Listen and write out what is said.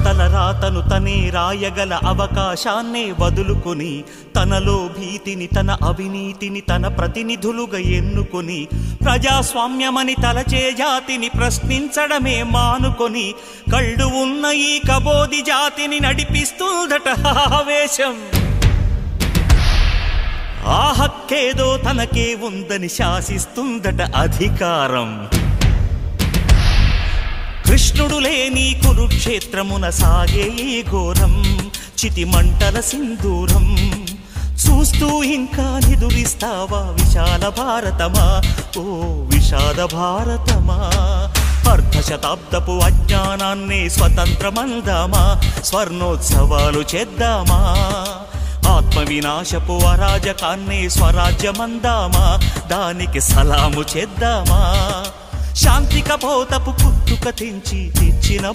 తలరాతను తనే రాయగల అవకాశాన్నే వదులుకొని తనలో భీతిని తన అవినీతిని తన ప్రతినిధులుగా ఎన్నుకొని ప్రజాస్వామ్యమని తలచే జాతిని ప్రశ్నించడమే మానుకొని కళ్ళు ఉన్న ఈ కబోది జాతిని నడిపిస్తుందట ఆవేశం. ఆ హక్కేదో తనకే ఉందని శాసిస్తుందట అధికారం. కృష్ణుడు లేని కురుక్షేత్రమున సాగే ఈ ఘోరం చితి మంటల సింధూరం. చూస్తూ ఇంకా నిదురిస్తావా విశాల భారతమా, ఓ విషాద భారతమా. అర్ధశతాబ్దపు అజ్ఞానాన్నే స్వతంత్రమందామా, స్వర్ణోత్సవాలు చేద్దామా. ఆత్మ వినాశపు అరాజకాన్నే స్వరాజ్యమందామా, దానికి సలాము చేద్దామా. శాంతిక పోతపు పుట్టుక తెంచి తెచ్చిన